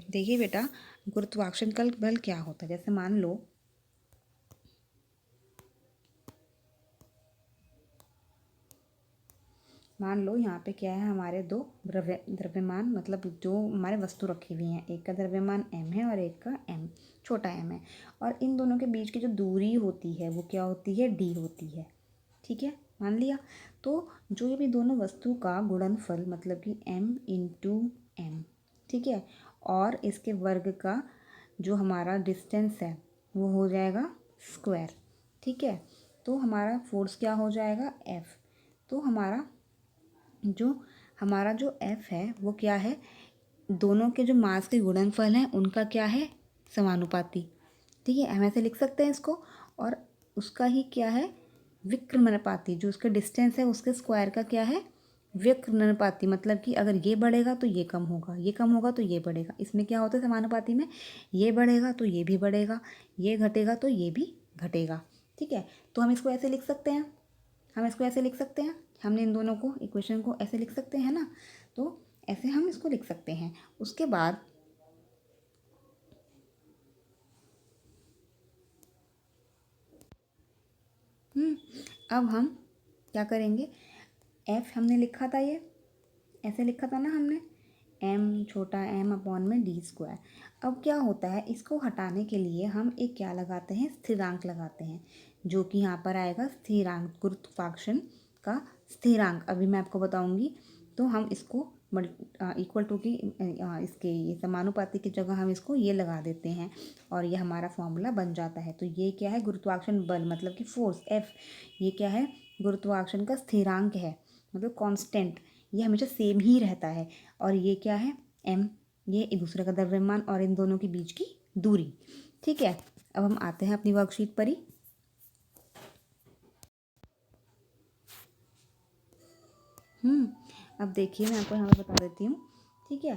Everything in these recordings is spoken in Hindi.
देखिए बेटा, गुरुत्वाकर्षण का बल क्या होता है। जैसे मान लो यहाँ पे क्या है, हमारे दो द्रव्यमान मतलब जो हमारे वस्तु रखी हुई हैं, एक का द्रव्यमान m है और एक का m छोटा m है, और इन दोनों के बीच की जो दूरी होती है वो क्या होती है, d होती है। ठीक है, मान लिया। तो जो ये भी दोनों वस्तु का गुणनफल मतलब कि m इंटू m, ठीक है, और इसके वर्ग का जो हमारा डिस्टेंस है वो हो जाएगा स्क्वायर। ठीक है, तो हमारा फोर्स क्या हो जाएगा, F। तो हमारा जो F है वो क्या है, दोनों के जो मास के गुणनफल हैं उनका क्या है, समानुपाती। ठीक है, हम ऐसे लिख सकते हैं इसको। और उसका ही क्या है, विकर्मणानुपाती। जो उसका डिस्टेंस है उसके स्क्वायर का क्या है, विकर्मणानुपाती। मतलब कि अगर ये बढ़ेगा तो ये कम होगा, ये कम होगा तो ये बढ़ेगा। इसमें क्या होता है समानुपाती में, ये बढ़ेगा तो ये भी बढ़ेगा, ये घटेगा तो ये भी घटेगा। ठीक है, तो हम इसको ऐसे लिख सकते हैं, हमने इन दोनों को इक्वेशन को ऐसे लिख सकते हैं ना। तो ऐसे हम इसको लिख सकते हैं। उसके बाद अब हम क्या करेंगे, F हमने लिखा था, ये ऐसे लिखा था ना हमने, m छोटा m अपॉन में d स्क्वायर। अब क्या होता है, इसको हटाने के लिए हम एक क्या लगाते हैं, स्थिरांक लगाते हैं, जो कि यहाँ पर आएगा स्थिरांक, गुरुत्वाकर्षण का स्थिरांक। अभी मैं आपको बताऊंगी। तो हम इसको इक्वल टू की इसके ये समानुपाती की जगह हम इसको ये लगा देते हैं और ये हमारा फॉर्मूला बन जाता है। तो ये क्या है, गुरुत्वाकर्षण बल मतलब कि फोर्स F, ये क्या है, गुरुत्वाकर्षण का स्थिरांक है, मतलब कांस्टेंट, ये हमेशा सेम ही रहता है। और ये क्या है, m, ये एक दूसरे का द्रव्यमान और इन दोनों के बीच की दूरी। ठीक है, अब हम आते हैं अपनी वर्कशीट पर ही। अब देखिए मैं आपको यहाँ पर बता देती हूँ। ठीक है,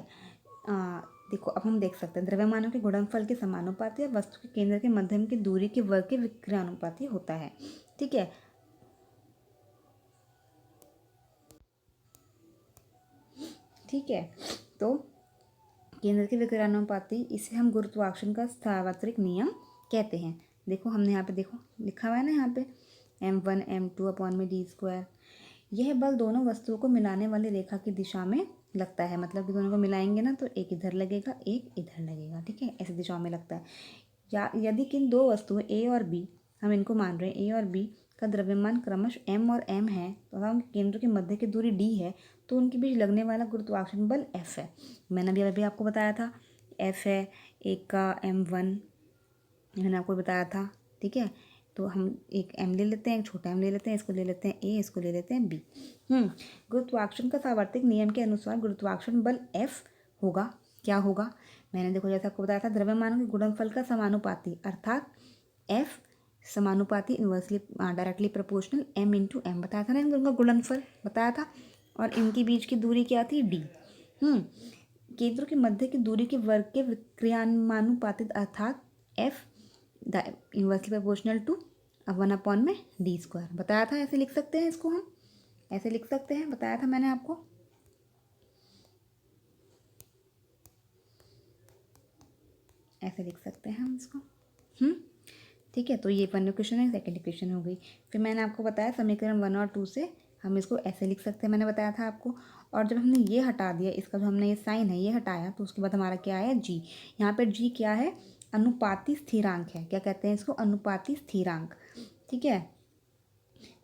देखो अब हम देख सकते हैं द्रव्यमानों के गुणनफल के समानुपाती और वस्तु के केंद्र के मध्यम की दूरी के वर्ग के विक्रयानुपाती होता है। ठीक है, तो केंद्र के विकर्णानुपाती, इसे हम गुरुत्वाकर्षण का सार्वत्रिक नियम कहते हैं। देखो हमने यहाँ पे देखो लिखा हुआ है ना, यहाँ पे m1 m2 अपॉन में d स्क्वायर। यह बल दोनों वस्तुओं को मिलाने वाली रेखा की दिशा में लगता है। मतलब कि दोनों को मिलाएंगे ना तो एक इधर लगेगा एक इधर लगेगा। ठीक है, ऐसी दिशाओं में लगता है। या यदि किन दो वस्तुएं A और B, हम इनको मान रहे हैं A और B का द्रव्यमान क्रमशः m और m है तथा उनके केंद्र के मध्य की दूरी d है, तो उनके बीच लगने वाला गुरुत्वाकर्षण बल F है। मैंने अभी आपको बताया था, F है, एक का m1 मैंने आपको बताया था। ठीक है, तो हम एक m ले लेते हैं, एक छोटा m ले लेते हैं, इसको ले लेते हैं A, इसको ले लेते हैं B। गुरुत्वाकर्षण का सार्वत्रिक नियम के अनुसार गुरुत्वाकर्षण बल F होगा, क्या होगा, मैंने देखो जैसे आपको बताया था, द्रव्यमानों के गुणनफल का समानुपाती, अर्थात F समानुपाती inversely directly proportional m into m, बताया था ना, इनका गुणनफल बताया था। और इनके बीच की दूरी क्या थी, d। केंद्रों के मध्य की दूरी के वर्ग के विक्रयानुपातित, अर्थात F इन्वर्सली प्रोपोर्शनल टू 1 में d स्क्वायर, बताया था। ऐसे लिख सकते हैं इसको, हम ऐसे लिख सकते हैं, बताया था मैंने आपको। ऐसे लिख सकते हैं हम इसको। ठीक है, तो ये वन इक्वेशन है, सेकंड इक्वेशन हो गई। फिर मैंने आपको बताया समीकरण 1 और 2 से हम इसको ऐसे लिख सकते हैं, मैंने बताया था आपको। और जब हमने ये हटा दिया, इसका जो हमने ये साइन है ये हटाया, तो उसके बाद हमारा क्या आया, जी। यहाँ पर जी क्या है, अनुपाती स्थिरांक है। क्या कहते हैं इसको, अनुपाती स्थिरांक। ठीक है,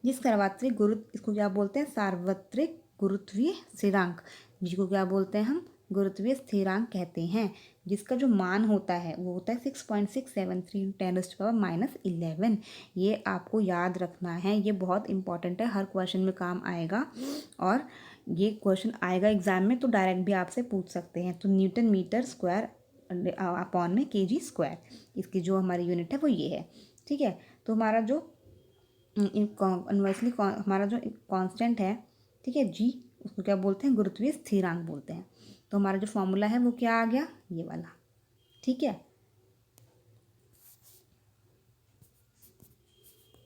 जिस सार्वत्रिक इसको क्या बोलते हैं, सार्वत्रिक गुरुत्वीय स्थिरांक, जिसको क्या बोलते हैं हम, गुरुत्वीय स्थिरांक कहते हैं। जिसका जो मान होता है वो होता है 6.673 10⁻11। ये आपको याद रखना है, ये बहुत इंपॉर्टेंट है, हर क्वेश्चन में काम आएगा। और ये क्वेश्चन आएगा एग्जाम में तो डायरेक्ट भी आपसे पूछ सकते हैं। तो न्यूटन मीटर स्क्वायर अपॉन में kg स्क्वायर, इसकी जो हमारी यूनिट है वो ये है। ठीक है, तो हमारा जो इन्वर्सली हमारा जो कांस्टेंट है, ठीक है, जी, उसको क्या बोलते हैं, गुरुत्वीय स्थिरांक बोलते हैं। तो हमारा जो फॉर्मूला है वो क्या आ गया, ये वाला। ठीक है,